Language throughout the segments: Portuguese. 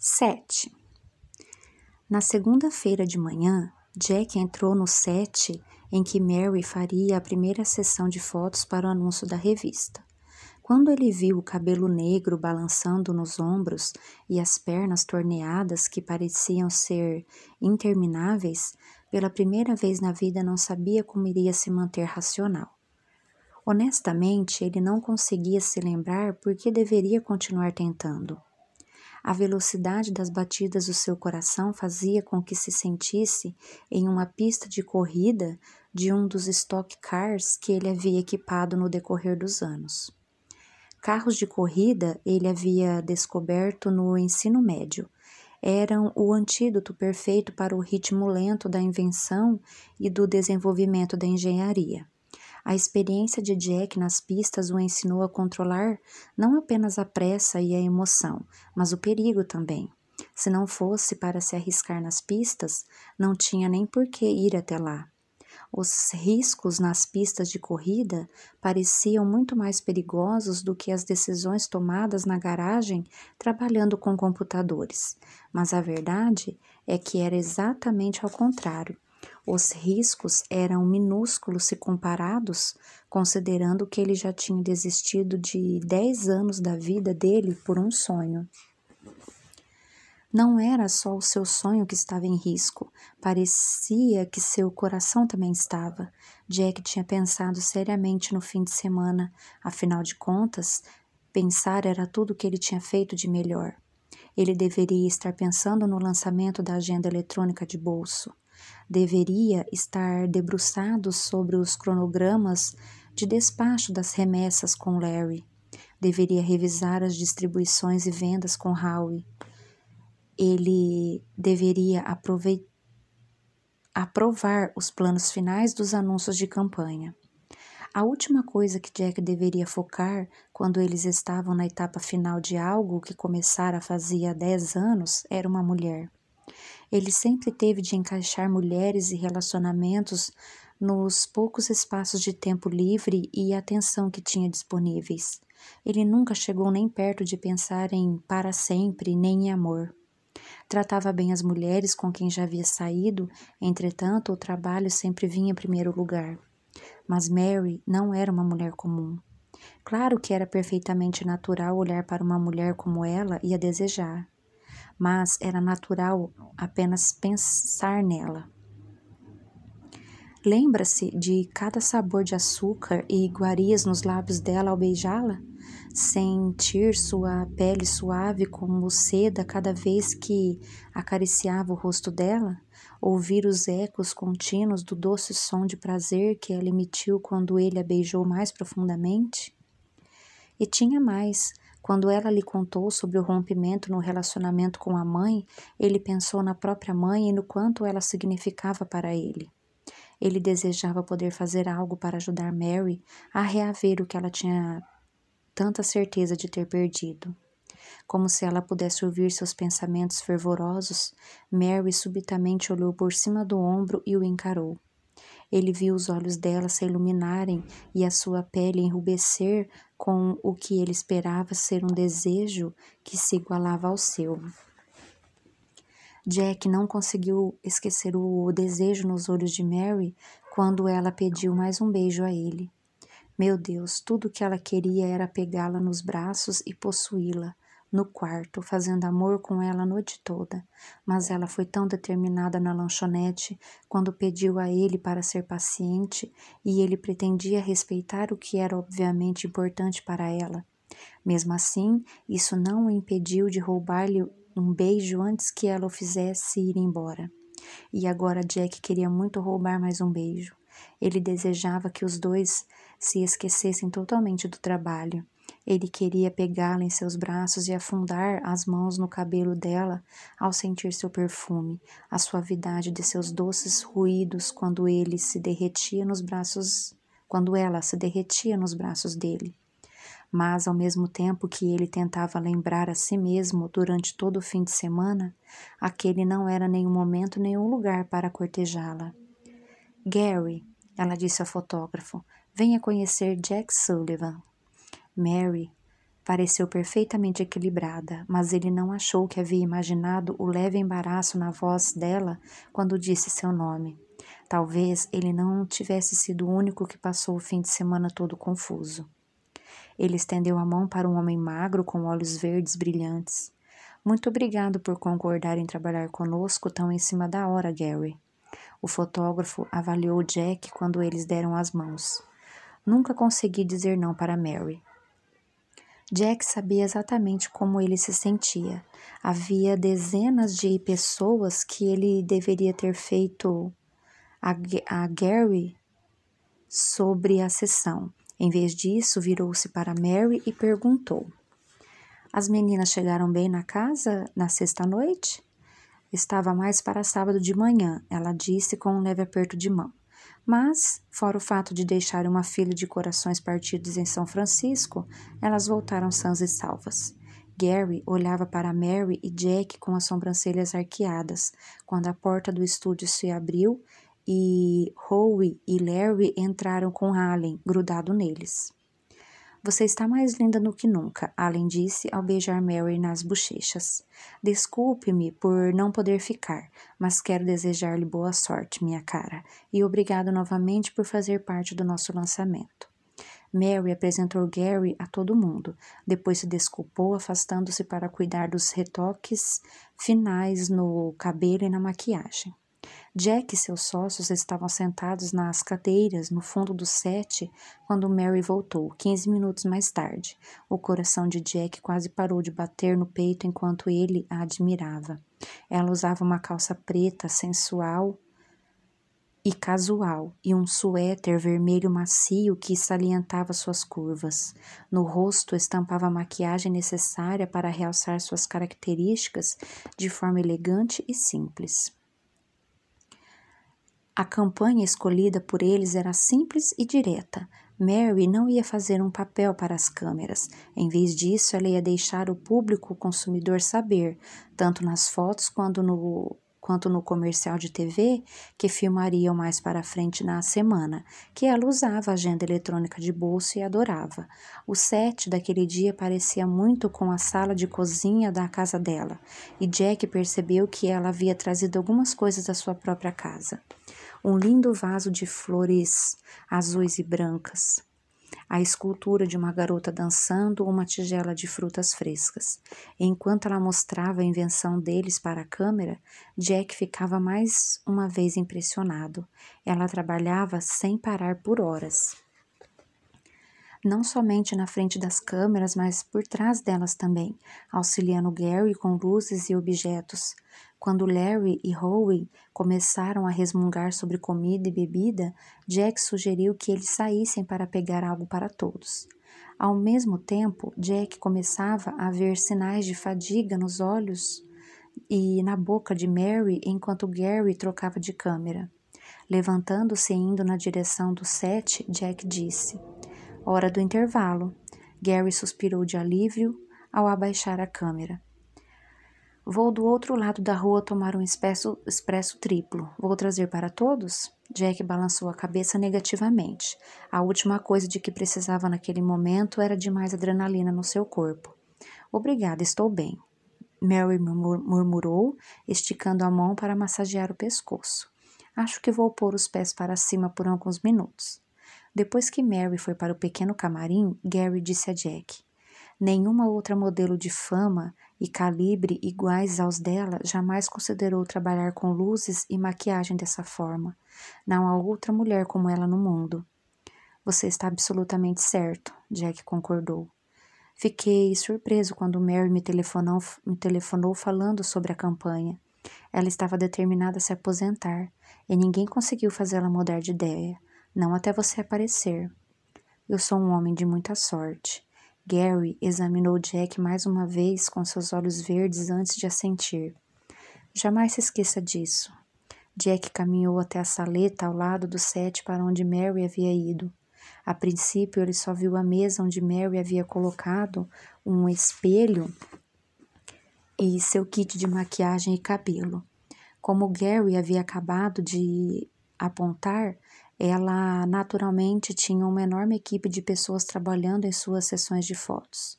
7. Na segunda-feira de manhã, Jack entrou no set em que Mary faria a primeira sessão de fotos para o anúncio da revista. Quando ele viu o cabelo negro balançando nos ombros e as pernas torneadas que pareciam ser intermináveis, pela primeira vez na vida não sabia como iria se manter racional. Honestamente, ele não conseguia se lembrar por que deveria continuar tentando. A velocidade das batidas do seu coração fazia com que se sentisse em uma pista de corrida de um dos stock cars que ele havia equipado no decorrer dos anos. Carros de corrida ele havia descoberto no ensino médio. Eram o antídoto perfeito para o ritmo lento da invenção e do desenvolvimento da engenharia. A experiência de Jack nas pistas o ensinou a controlar não apenas a pressa e a emoção, mas o perigo também. Se não fosse para se arriscar nas pistas, não tinha nem por que ir até lá. Os riscos nas pistas de corrida pareciam muito mais perigosos do que as decisões tomadas na garagem trabalhando com computadores. Mas a verdade é que era exatamente ao contrário. Os riscos eram minúsculos se comparados, considerando que ele já tinha desistido de 10 anos da vida dele por um sonho. Não era só o seu sonho que estava em risco, parecia que seu coração também estava. Jack tinha pensado seriamente no fim de semana, afinal de contas, pensar era tudo o que ele tinha feito de melhor. Ele deveria estar pensando no lançamento da agenda eletrônica de bolso. Deveria estar debruçado sobre os cronogramas de despacho das remessas com Larry. Deveria revisar as distribuições e vendas com Howie. Ele deveria aprovar os planos finais dos anúncios de campanha. A última coisa que Jack deveria focar quando eles estavam na etapa final de algo que começara fazia 10 anos era uma mulher. Ele sempre teve de encaixar mulheres e relacionamentos nos poucos espaços de tempo livre e atenção que tinha disponíveis. Ele nunca chegou nem perto de pensar em para sempre, nem em amor. Tratava bem as mulheres com quem já havia saído, entretanto, o trabalho sempre vinha em primeiro lugar. Mas Mary não era uma mulher comum. Claro que era perfeitamente natural olhar para uma mulher como ela e a desejar. Mas era natural apenas pensar nela. Lembra-se de cada sabor de açúcar e iguarias nos lábios dela ao beijá-la? Sentir sua pele suave como seda cada vez que acariciava o rosto dela? Ouvir os ecos contínuos do doce som de prazer que ela emitiu quando ele a beijou mais profundamente? E tinha mais. Quando ela lhe contou sobre o rompimento no relacionamento com a mãe, ele pensou na própria mãe e no quanto ela significava para ele. Ele desejava poder fazer algo para ajudar Mary a reaver o que ela tinha tanta certeza de ter perdido. Como se ela pudesse ouvir seus pensamentos fervorosos, Mary subitamente olhou por cima do ombro e o encarou. Ele viu os olhos dela se iluminarem e a sua pele enrubescer com o que ele esperava ser um desejo que se igualava ao seu. Jack não conseguiu esquecer o desejo nos olhos de Mary quando ela pediu mais um beijo a ele. Meu Deus, tudo o que ela queria era pegá-la nos braços e possuí-la, no quarto, fazendo amor com ela a noite toda. Mas ela foi tão determinada na lanchonete quando pediu a ele para ser paciente e ele pretendia respeitar o que era obviamente importante para ela. Mesmo assim, isso não o impediu de roubar-lhe um beijo antes que ela o fizesse ir embora. E agora Jack queria muito roubar mais um beijo. Ele desejava que os dois se esquecessem totalmente do trabalho. Ele queria pegá-la em seus braços e afundar as mãos no cabelo dela ao sentir seu perfume, a suavidade de seus doces ruídos quando ela se derretia nos braços dele. Mas, ao mesmo tempo que ele tentava lembrar a si mesmo durante todo o fim de semana, aquele não era nenhum momento nem um lugar para cortejá-la. Gary, ela disse ao fotógrafo, venha conhecer Jack Sullivan. Mary pareceu perfeitamente equilibrada, mas ele não achou que havia imaginado o leve embaraço na voz dela quando disse seu nome. Talvez ele não tivesse sido o único que passou o fim de semana todo confuso. Ele estendeu a mão para um homem magro com olhos verdes brilhantes. Muito obrigado por concordar em trabalhar conosco tão em cima da hora, Gary. O fotógrafo avaliou Jack quando eles deram as mãos. Nunca consegui dizer não para Mary. Jack sabia exatamente como ele se sentia. Havia dezenas de pessoas que ele deveria ter feito a Gary sobre a sessão. Em vez disso, virou-se para Mary e perguntou: As meninas chegaram bem na casa na sexta-noite? Estava mais para sábado de manhã, ela disse com um leve aperto de mão. Mas, fora o fato de deixar uma filha de corações partidos em São Francisco, elas voltaram sãs e salvas. Gary olhava para Mary e Jack com as sobrancelhas arqueadas, quando a porta do estúdio se abriu e Howie e Larry entraram com Allen grudado neles. Você está mais linda do que nunca, Allen disse ao beijar Mary nas bochechas. Desculpe-me por não poder ficar, mas quero desejar-lhe boa sorte, minha cara, e obrigado novamente por fazer parte do nosso lançamento. Mary apresentou Gary a todo mundo, depois se desculpou, afastando-se para cuidar dos retoques finais no cabelo e na maquiagem. Jack e seus sócios estavam sentados nas cadeiras no fundo do set quando Mary voltou, 15 minutos mais tarde. O coração de Jack quase parou de bater no peito enquanto ele a admirava. Ela usava uma calça preta, sensual e casual, e um suéter vermelho macio que salientava suas curvas. No rosto estampava a maquiagem necessária para realçar suas características de forma elegante e simples. A campanha escolhida por eles era simples e direta. Mary não ia fazer um papel para as câmeras. Em vez disso, ela ia deixar o público consumidor saber, tanto nas fotos quanto no comercial de TV, que filmariam mais para frente na semana, que ela usava a agenda eletrônica de bolso e adorava. O set daquele dia parecia muito com a sala de cozinha da casa dela, e Jack percebeu que ela havia trazido algumas coisas da sua própria casa. Um lindo vaso de flores azuis e brancas, a escultura de uma garota dançando uma tigela de frutas frescas. Enquanto ela mostrava a invenção deles para a câmera, Jack ficava mais uma vez impressionado. Ela trabalhava sem parar por horas. Não somente na frente das câmeras, mas por trás delas também, auxiliando Gary com luzes e objetos. Quando Larry e Howie começaram a resmungar sobre comida e bebida, Jack sugeriu que eles saíssem para pegar algo para todos. Ao mesmo tempo, Jack começava a ver sinais de fadiga nos olhos e na boca de Mary enquanto Gary trocava de câmera. Levantando-se e indo na direção do set, Jack disse: Hora do intervalo. Gary suspirou de alívio ao abaixar a câmera. Vou do outro lado da rua tomar um expresso triplo. Vou trazer para todos? Jack balançou a cabeça negativamente. A última coisa de que precisava naquele momento era de mais adrenalina no seu corpo. Obrigada, estou bem. Mary murmurou, esticando a mão para massagear o pescoço. Acho que vou pôr os pés para cima por alguns minutos. Depois que Mary foi para o pequeno camarim, Gary disse a Jack: Nenhuma outra modelo de fama e calibre iguais aos dela jamais considerou trabalhar com luzes e maquiagem dessa forma. Não há outra mulher como ela no mundo. Você está absolutamente certo, Jack concordou. Fiquei surpreso quando Mary me telefonou falando sobre a campanha. Ela estava determinada a se aposentar e ninguém conseguiu fazê-la mudar de ideia, não até você aparecer. Eu sou um homem de muita sorte. Gary examinou Jack mais uma vez com seus olhos verdes antes de assentir. Jamais se esqueça disso. Jack caminhou até a saleta ao lado do set para onde Mary havia ido. A princípio, ele só viu a mesa onde Mary havia colocado um espelho e seu kit de maquiagem e cabelo. Como Gary havia acabado de apontar, ela naturalmente tinha uma enorme equipe de pessoas trabalhando em suas sessões de fotos.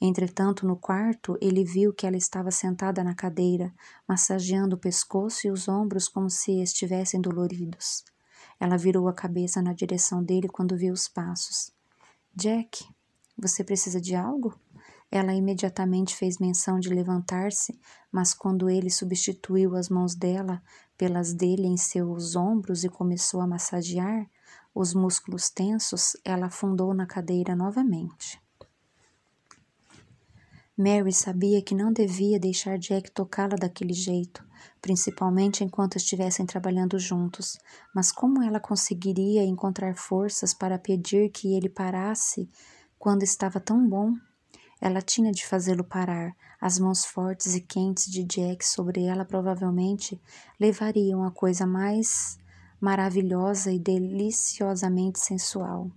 Entretanto, no quarto, ele viu que ela estava sentada na cadeira, massageando o pescoço e os ombros como se estivessem doloridos. Ela virou a cabeça na direção dele quando viu os passos. Jack, você precisa de algo? Ela imediatamente fez menção de levantar-se, mas quando ele substituiu as mãos dela pelas dele em seus ombros e começou a massagear os músculos tensos, ela afundou na cadeira novamente. Mary sabia que não devia deixar Jack tocá-la daquele jeito, principalmente enquanto estivessem trabalhando juntos, mas como ela conseguiria encontrar forças para pedir que ele parasse quando estava tão bom? Ela tinha de fazê-lo parar. As mãos fortes e quentes de Jack sobre ela provavelmente levariam a coisa mais maravilhosa e deliciosamente sensual.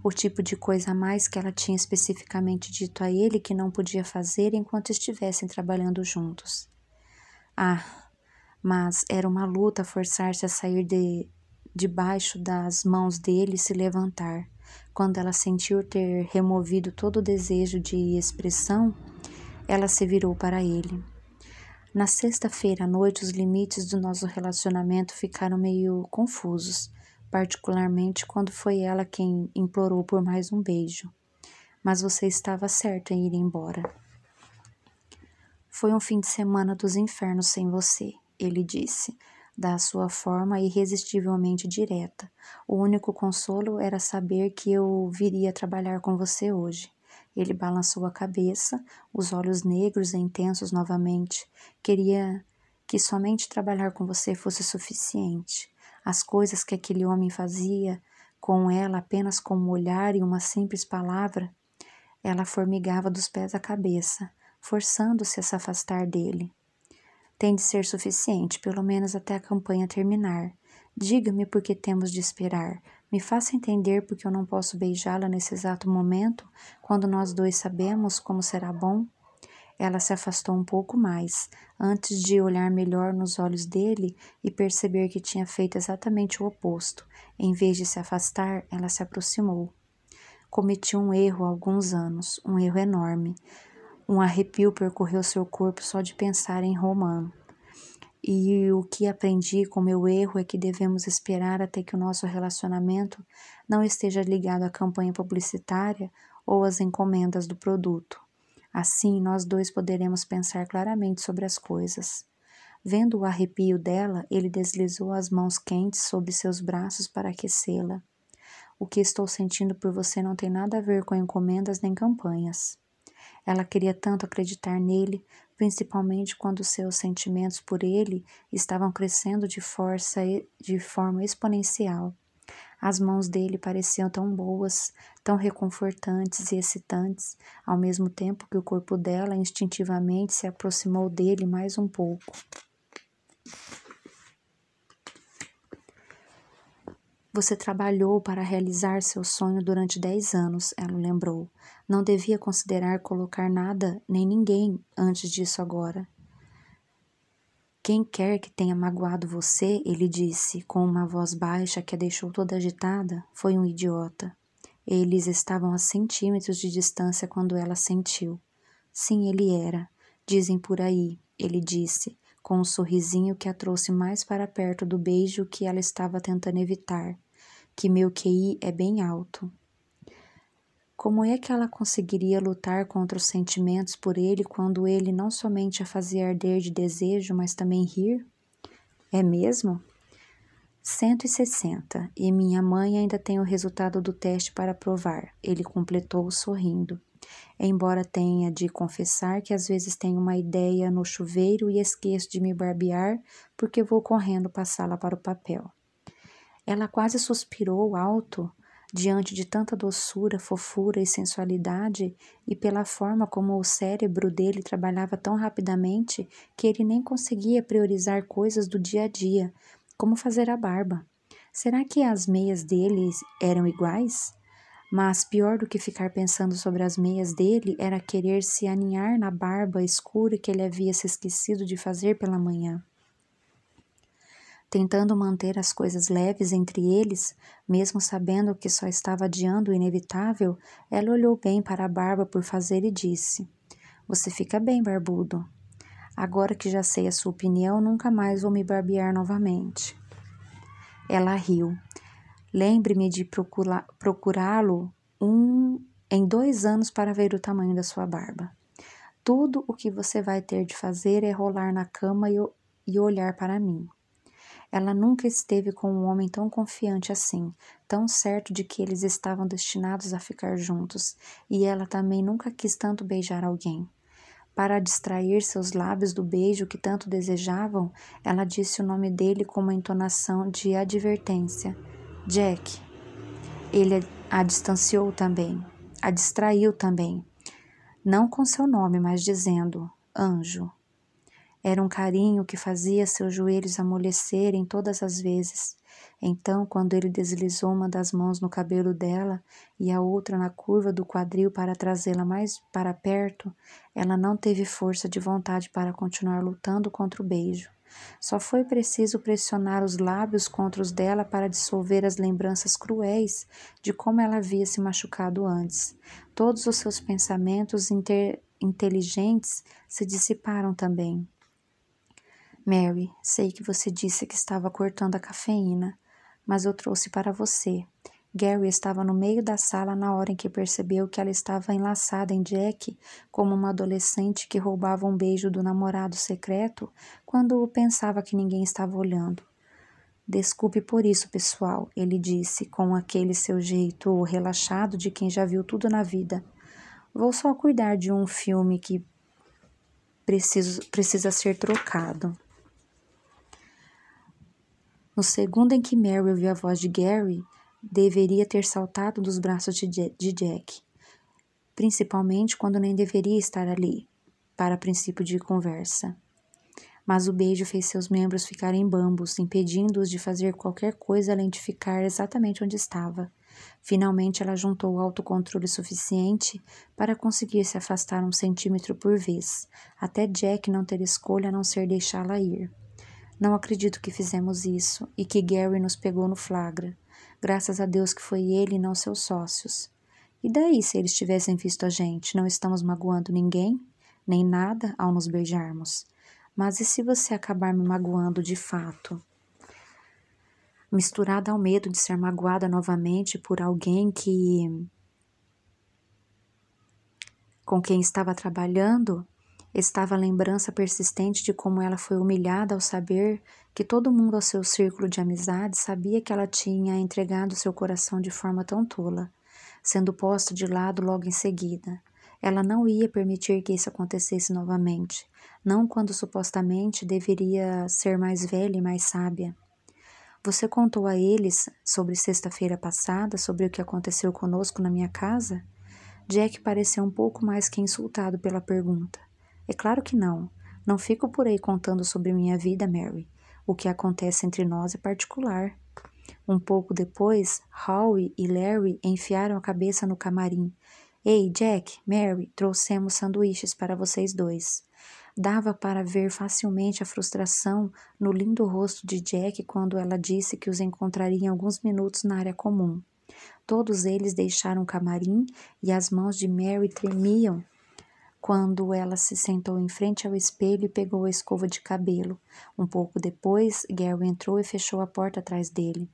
O tipo de coisa a mais que ela tinha especificamente dito a ele que não podia fazer enquanto estivessem trabalhando juntos. Mas era uma luta forçar-se a sair debaixo das mãos dele e se levantar. Quando ela sentiu ter removido todo o desejo de expressão, ela se virou para ele. Na sexta-feira à noite, os limites do nosso relacionamento ficaram meio confusos, particularmente quando foi ela quem implorou por mais um beijo. Mas você estava certo em ir embora. Foi um fim de semana dos infernos sem você, ele disse, da sua forma irresistivelmente direta. O único consolo era saber que eu viria trabalhar com você hoje. Ele balançou a cabeça, os olhos negros e intensos novamente. Queria que somente trabalhar com você fosse suficiente. As coisas que aquele homem fazia com ela apenas com um olhar e uma simples palavra, ela formigava dos pés à cabeça, forçando-se a se afastar dele. Tem de ser suficiente, pelo menos até a campanha terminar. Diga-me por que temos de esperar. Me faça entender por que eu não posso beijá-la nesse exato momento, quando nós dois sabemos como será bom. Ela se afastou um pouco mais, antes de olhar melhor nos olhos dele e perceber que tinha feito exatamente o oposto. Em vez de se afastar, ela se aproximou. Cometi um erro há alguns anos, um erro enorme. Um arrepio percorreu seu corpo só de pensar em Roman. E o que aprendi com meu erro é que devemos esperar até que o nosso relacionamento não esteja ligado à campanha publicitária ou às encomendas do produto. Assim, nós dois poderemos pensar claramente sobre as coisas. Vendo o arrepio dela, ele deslizou as mãos quentes sobre seus braços para aquecê-la. O que estou sentindo por você não tem nada a ver com encomendas nem campanhas. Ela queria tanto acreditar nele, principalmente quando seus sentimentos por ele estavam crescendo de forma exponencial. As mãos dele pareciam tão boas, tão reconfortantes e excitantes, ao mesmo tempo que o corpo dela instintivamente se aproximou dele mais um pouco. Você trabalhou para realizar seu sonho durante 10 anos, ela lembrou. Não devia considerar colocar nada nem ninguém antes disso agora. Quem quer que tenha magoado você, ele disse, com uma voz baixa que a deixou toda agitada, foi um idiota. Eles estavam a centímetros de distância quando ela sentiu. Sim, ele era. Dizem por aí, ele disse, com um sorrisinho que a trouxe mais para perto do beijo que ela estava tentando evitar, que meu QI é bem alto. Como é que ela conseguiria lutar contra os sentimentos por ele quando ele não somente a fazia arder de desejo, mas também rir? É mesmo? 160, e minha mãe ainda tem o resultado do teste para provar, ele completou sorrindo. Embora tenha de confessar que às vezes tenho uma ideia no chuveiro e esqueço de me barbear porque vou correndo passá-la para o papel. Ela quase suspirou alto diante de tanta doçura, fofura e sensualidade e pela forma como o cérebro dele trabalhava tão rapidamente que ele nem conseguia priorizar coisas do dia a dia, como fazer a barba. Será que as meias dele eram iguais? Mas pior do que ficar pensando sobre as meias dele era querer se aninhar na barba escura que ele havia se esquecido de fazer pela manhã. Tentando manter as coisas leves entre eles, mesmo sabendo que só estava adiando o inevitável, ela olhou bem para a barba por fazer e disse: "Você fica bem, barbudo. Agora que já sei a sua opinião, nunca mais vou me barbear novamente." Ela riu. "Lembre-me de procurá-lo em 2 anos para ver o tamanho da sua barba. Tudo o que você vai ter de fazer é rolar na cama e olhar para mim." Ela nunca esteve com um homem tão confiante assim, tão certo de que eles estavam destinados a ficar juntos, e ela também nunca quis tanto beijar alguém. Para distrair seus lábios do beijo que tanto desejavam, ela disse o nome dele com uma entonação de advertência: "Jack." Ele a distanciou também, a distraiu também, não com seu nome, mas dizendo: "Anjo." Era um carinho que fazia seus joelhos amolecerem todas as vezes. Então, quando ele deslizou uma das mãos no cabelo dela e a outra na curva do quadril para trazê-la mais para perto, ela não teve força de vontade para continuar lutando contra o beijo. Só foi preciso pressionar os lábios contra os dela para dissolver as lembranças cruéis de como ela havia se machucado antes. Todos os seus pensamentos inteligentes se dissiparam também. "Mary, sei que você disse que estava cortando a cafeína, mas eu trouxe para você." Gary estava no meio da sala na hora em que percebeu que ela estava enlaçada em Jack como uma adolescente que roubava um beijo do namorado secreto quando pensava que ninguém estava olhando. "Desculpe por isso, pessoal," ele disse com aquele seu jeito relaxado de quem já viu tudo na vida. "Vou só cuidar de um filme que precisa ser trocado." No segundo em que Mary ouviu a voz de Gary, deveria ter saltado dos braços de Jack, principalmente quando nem deveria estar ali, para princípio de conversa. Mas o beijo fez seus membros ficarem bambos, impedindo-os de fazer qualquer coisa além de ficar exatamente onde estava. Finalmente ela juntou autocontrole suficiente para conseguir se afastar 1 centímetro por vez, até Jack não ter escolha a não ser deixá-la ir. "Não acredito que fizemos isso e que Gary nos pegou no flagra. Graças a Deus que foi ele e não seus sócios. E daí se eles tivessem visto a gente? Não estamos magoando ninguém, nem nada ao nos beijarmos. Mas e se você acabar me magoando de fato?" Misturada ao medo de ser magoada novamente por alguém com quem estava trabalhando, estava a lembrança persistente de como ela foi humilhada ao saber que todo mundo ao seu círculo de amizade sabia que ela tinha entregado seu coração de forma tão tola, sendo posta de lado logo em seguida. Ela não ia permitir que isso acontecesse novamente, não quando supostamente deveria ser mais velha e mais sábia. "Você contou a eles sobre sexta-feira passada, sobre o que aconteceu conosco na minha casa?" Jack pareceu um pouco mais que insultado pela pergunta. "É claro que não. Não fico por aí contando sobre minha vida, Mary. O que acontece entre nós é particular." Um pouco depois, Howie e Larry enfiaram a cabeça no camarim. "Ei, Jack, Mary, trouxemos sanduíches para vocês dois." Dava para ver facilmente a frustração no lindo rosto de Jack quando ela disse que os encontraria em alguns minutos na área comum. Todos eles deixaram o camarim e as mãos de Mary tremiam quando ela se sentou em frente ao espelho e pegou a escova de cabelo. Um pouco depois, Gary entrou e fechou a porta atrás dele.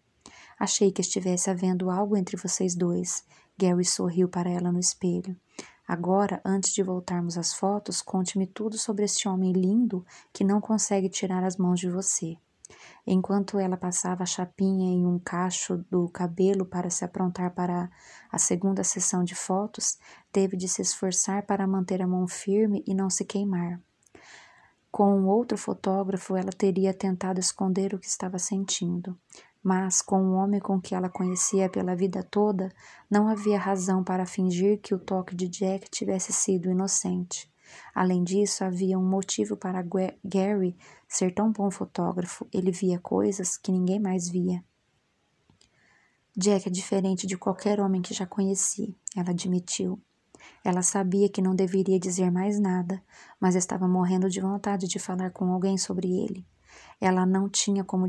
"Achei que estivesse havendo algo entre vocês dois." Gary sorriu para ela no espelho. "Agora, antes de voltarmos às fotos, conte-me tudo sobre esse homem lindo que não consegue tirar as mãos de você." Enquanto ela passava a chapinha em um cacho do cabelo para se aprontar para a segunda sessão de fotos, teve de se esforçar para manter a mão firme e não se queimar. Com um outro fotógrafo, ela teria tentado esconder o que estava sentindo. Mas, com o homem com que ela conhecia pela vida toda, não havia razão para fingir que o toque de Jack tivesse sido inocente. Além disso, havia um motivo para Gary ser tão bom fotógrafo. Ele via coisas que ninguém mais via. "Jack é diferente de qualquer homem que já conheci," ela admitiu. Ela sabia que não deveria dizer mais nada, mas estava morrendo de vontade de falar com alguém sobre ele. Ela não tinha como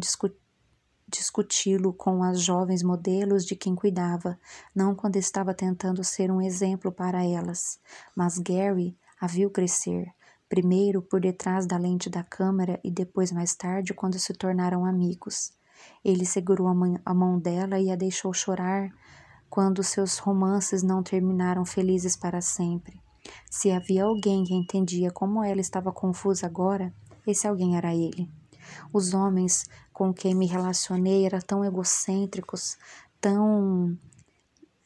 discuti-lo com as jovens modelos de quem cuidava, não quando estava tentando ser um exemplo para elas. Mas Gary a viu crescer, primeiro por detrás da lente da câmera e depois mais tarde quando se tornaram amigos. Ele segurou a mão dela e a deixou chorar quando seus romances não terminaram felizes para sempre. Se havia alguém que entendia como ela estava confusa agora, esse alguém era ele. Os homens com quem me relacionei eram tão egocêntricos, tão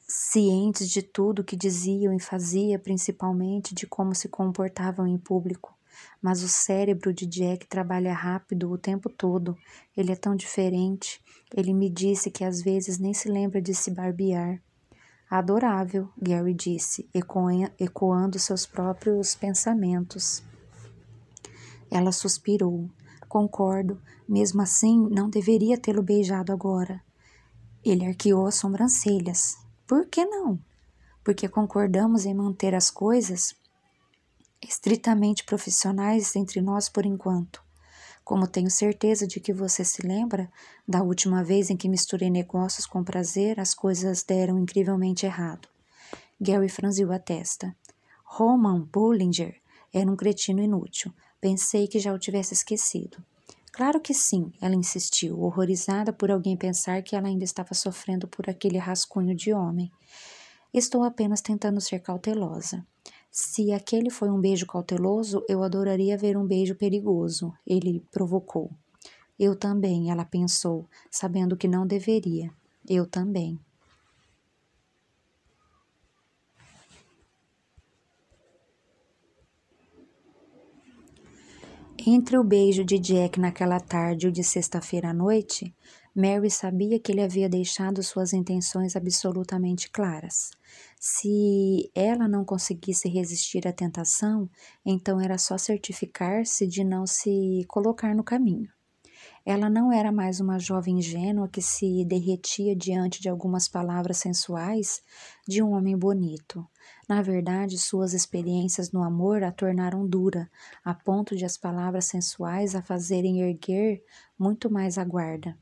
cientes de tudo que diziam e faziam, principalmente de como se comportavam em público. Mas o cérebro de Jack trabalha rápido o tempo todo. Ele é tão diferente. Ele me disse que às vezes nem se lembra de se barbear. Adorável, Gary disse, ecoando seus próprios pensamentos. Ela suspirou. Concordo, mesmo assim não deveria tê-lo beijado agora. Ele arqueou as sobrancelhas. Por que não? Porque concordamos em manter as coisas estritamente profissionais entre nós por enquanto. Como tenho certeza de que você se lembra, da última vez em que misturei negócios com prazer, as coisas deram incrivelmente errado. Gary franziu a testa. Roman Bollinger era um cretino inútil. Pensei que já o tivesse esquecido. Claro que sim, ela insistiu, horrorizada por alguém pensar que ela ainda estava sofrendo por aquele rascunho de homem. Estou apenas tentando ser cautelosa. Se aquele foi um beijo cauteloso, eu adoraria ver um beijo perigoso, ele provocou. Eu também, ela pensou, sabendo que não deveria. Eu também. Entre o beijo de Jack naquela tarde e o de sexta-feira à noite, Mary sabia que ele havia deixado suas intenções absolutamente claras. Se ela não conseguisse resistir à tentação, então era só certificar-se de não se colocar no caminho. Ela não era mais uma jovem ingênua que se derretia diante de algumas palavras sensuais de um homem bonito. Na verdade, suas experiências no amor a tornaram dura, a ponto de as palavras sensuais a fazerem erguer muito mais a guarda.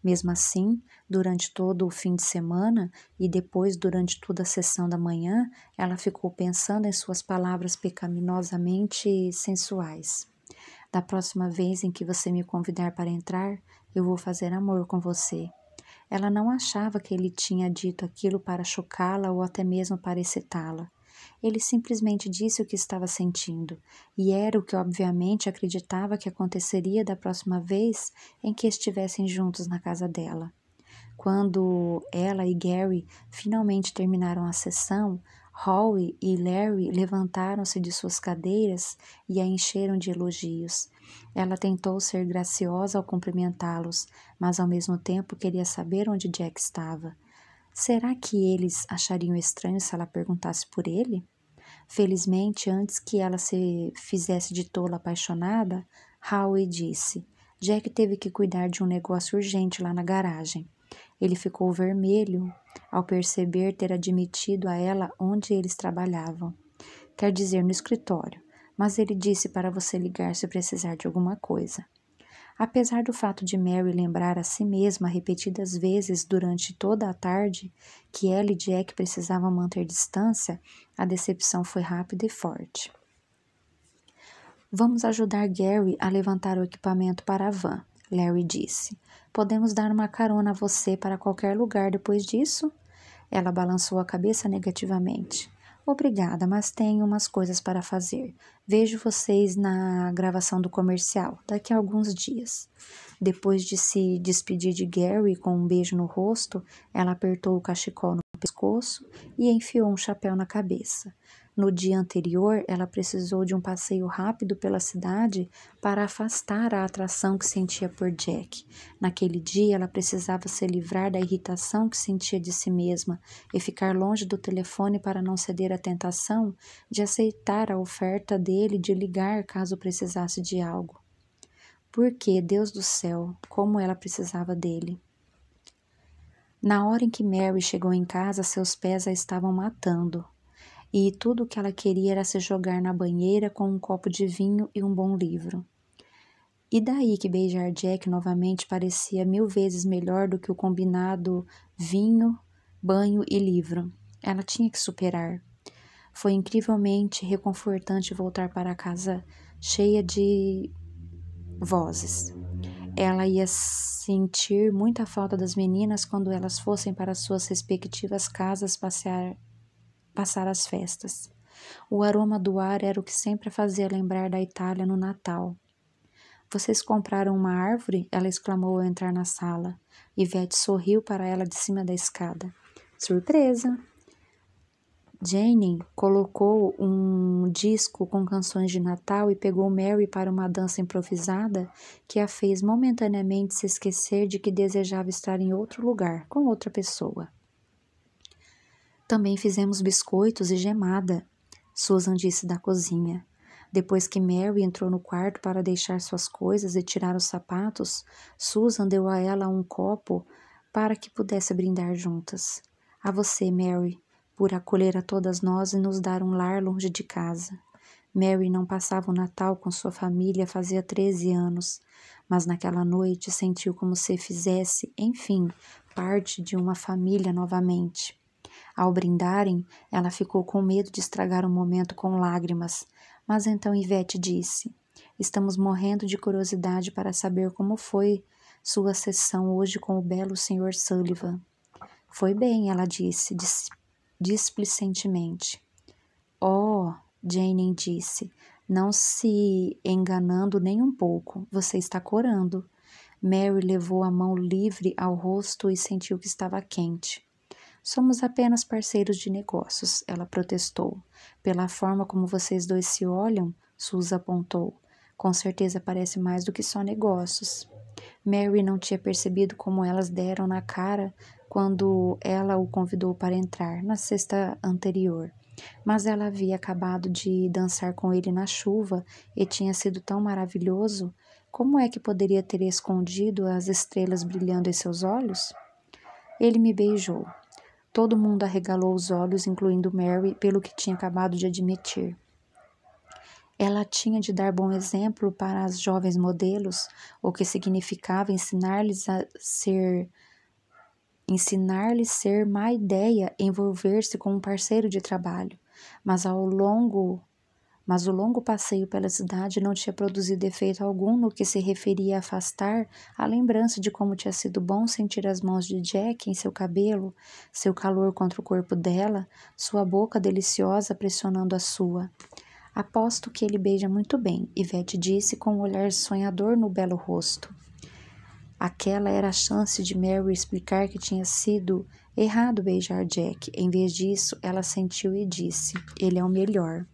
Mesmo assim, durante todo o fim de semana e depois durante toda a sessão da manhã, ela ficou pensando em suas palavras pecaminosamente sensuais. Da próxima vez em que você me convidar para entrar, eu vou fazer amor com você. Ela não achava que ele tinha dito aquilo para chocá-la ou até mesmo para excitá-la. Ele simplesmente disse o que estava sentindo, e era o que obviamente acreditava que aconteceria da próxima vez em que estivessem juntos na casa dela. Quando ela e Gary finalmente terminaram a sessão, Howie e Larry levantaram-se de suas cadeiras e a encheram de elogios. Ela tentou ser graciosa ao cumprimentá-los, mas ao mesmo tempo queria saber onde Jack estava. Será que eles achariam estranho se ela perguntasse por ele? Felizmente, antes que ela se fizesse de tola apaixonada, Howie disse: Jack teve que cuidar de um negócio urgente lá na garagem. Ele ficou vermelho ao perceber ter admitido a ela onde eles trabalhavam. Quer dizer, no escritório, mas ele disse para você ligar se precisar de alguma coisa. Apesar do fato de Mary lembrar a si mesma repetidas vezes durante toda a tarde que ela e Jack precisavam manter distância, a decepção foi rápida e forte. Vamos ajudar Gary a levantar o equipamento para a van, Larry disse. Podemos dar uma carona a você para qualquer lugar depois disso? Ela balançou a cabeça negativamente. Obrigada, mas tenho umas coisas para fazer. Vejo vocês na gravação do comercial, daqui a alguns dias. Depois de se despedir de Gary com um beijo no rosto, ela apertou o cachecol no pescoço e enfiou um chapéu na cabeça. No dia anterior, ela precisou de um passeio rápido pela cidade para afastar a atração que sentia por Jack. Naquele dia, ela precisava se livrar da irritação que sentia de si mesma e ficar longe do telefone para não ceder à tentação de aceitar a oferta dele de ligar caso precisasse de algo. Porque, Deus do céu, como ela precisava dele. Na hora em que Mary chegou em casa, seus pés a estavam matando. E tudo o que ela queria era se jogar na banheira com um copo de vinho e um bom livro. E daí que beijar Jack novamente parecia 1000 vezes melhor do que o combinado vinho, banho e livro. Ela tinha que superar. Foi incrivelmente reconfortante voltar para casa cheia de vozes. Ela ia sentir muita falta das meninas quando elas fossem para suas respectivas casas passar as festas. O aroma do ar era o que sempre a fazia lembrar da Itália no Natal. Vocês compraram uma árvore? Ela exclamou ao entrar na sala. Ivete sorriu para ela de cima da escada. Surpresa! Jane colocou um disco com canções de Natal e pegou Mary para uma dança improvisada que a fez momentaneamente se esquecer de que desejava estar em outro lugar, com outra pessoa. Também fizemos biscoitos e gemada, Susan disse da cozinha. Depois que Mary entrou no quarto para deixar suas coisas e tirar os sapatos, Susan deu a ela um copo para que pudesse brindar juntas. A você, Mary, por acolher a todas nós e nos dar um lar longe de casa. Mary não passava o Natal com sua família fazia 13 anos, mas naquela noite sentiu como se fizesse, enfim, parte de uma família novamente. Ao brindarem, ela ficou com medo de estragar o momento com lágrimas, mas então Ivete disse: estamos morrendo de curiosidade para saber como foi sua sessão hoje com o belo Sr. Sullivan. Foi bem, ela disse, displicentemente. Oh, Jane disse, não se enganando nem um pouco, você está corando. Mary levou a mão livre ao rosto e sentiu que estava quente. Somos apenas parceiros de negócios, ela protestou. Pela forma como vocês dois se olham, Susan apontou. Com certeza parece mais do que só negócios. Mary não tinha percebido como elas deram na cara quando ela o convidou para entrar, na sexta anterior. Mas ela havia acabado de dançar com ele na chuva e tinha sido tão maravilhoso. Como é que poderia ter escondido as estrelas brilhando em seus olhos? Ele me beijou. Todo mundo arregalou os olhos, incluindo Mary, pelo que tinha acabado de admitir. Ela tinha de dar bom exemplo para as jovens modelos, o que significava ensinar-lhes ser má ideia envolver-se com um parceiro de trabalho, mas o longo passeio pela cidade não tinha produzido efeito algum no que se referia a afastar a lembrança de como tinha sido bom sentir as mãos de Jack em seu cabelo, seu calor contra o corpo dela, sua boca deliciosa pressionando a sua. Aposto que ele beija muito bem, Ivete disse com um olhar sonhador no belo rosto. Aquela era a chance de Mary explicar que tinha sido errado beijar Jack. Em vez disso, ela sentiu e disse, ele é o melhor.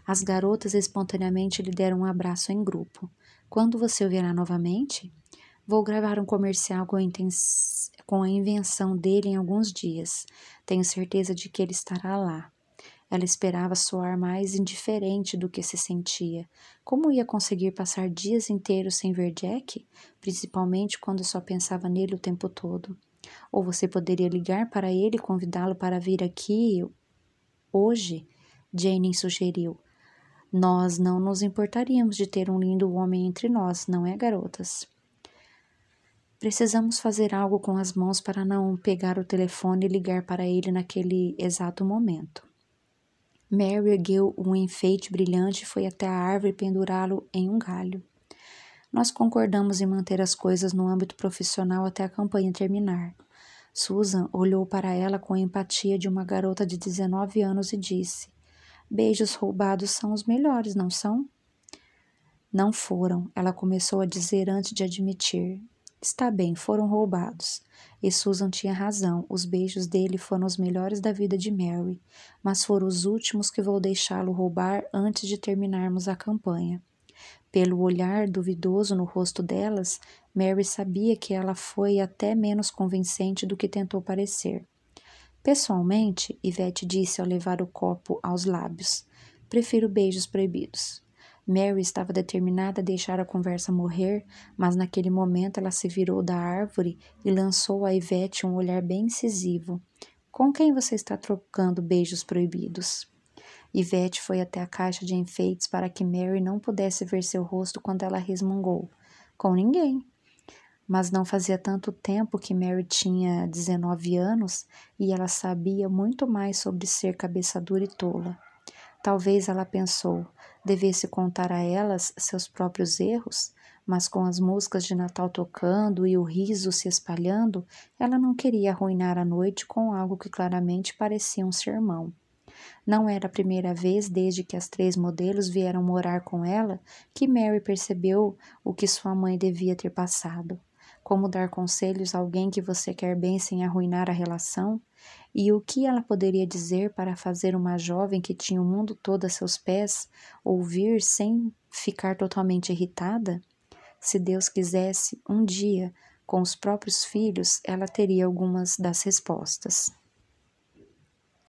As garotas espontaneamente lhe deram um abraço em grupo. Quando você o verá novamente? Vou gravar um comercial com a invenção dele em alguns dias. Tenho certeza de que ele estará lá. Ela esperava soar mais indiferente do que se sentia. Como ia conseguir passar dias inteiros sem ver Jack? Principalmente quando só pensava nele o tempo todo. Ou você poderia ligar para ele e convidá-lo para vir aqui hoje? Jane sugeriu. Nós não nos importaríamos de ter um lindo homem entre nós, não é, garotas? Precisamos fazer algo com as mãos para não pegar o telefone e ligar para ele naquele exato momento. Mary ergueu um enfeite brilhante e foi até a árvore pendurá-lo em um galho. Nós concordamos em manter as coisas no âmbito profissional até a campanha terminar. Susan olhou para ela com a empatia de uma garota de 19 anos e disse: beijos roubados são os melhores, não são? Não foram, ela começou a dizer antes de admitir. Está bem, foram roubados. E Susan tinha razão, os beijos dele foram os melhores da vida de Mary, mas foram os últimos que vou deixá-lo roubar antes de terminarmos a campanha. Pelo olhar duvidoso no rosto delas, Mary sabia que ela foi até menos convincente do que tentou parecer. Pessoalmente, Ivete disse ao levar o copo aos lábios, prefiro beijos proibidos. Mary estava determinada a deixar a conversa morrer, mas naquele momento ela se virou da árvore e lançou a Ivete um olhar bem incisivo. Com quem você está trocando beijos proibidos? Yvette foi até a caixa de enfeites para que Mary não pudesse ver seu rosto quando ela resmungou. Com ninguém. Mas não fazia tanto tempo que Mary tinha 19 anos e ela sabia muito mais sobre ser cabeça dura e tola. Talvez, ela pensou, devesse contar a elas seus próprios erros, mas com as músicas de Natal tocando e o riso se espalhando, ela não queria arruinar a noite com algo que claramente parecia um sermão. Não era a primeira vez desde que as 3 modelos vieram morar com ela que Mary percebeu o que sua mãe devia ter passado. Como dar conselhos a alguém que você quer bem sem arruinar a relação? E o que ela poderia dizer para fazer uma jovem que tinha o mundo todo a seus pés ouvir sem ficar totalmente irritada? Se Deus quisesse, um dia, com os próprios filhos, ela teria algumas das respostas.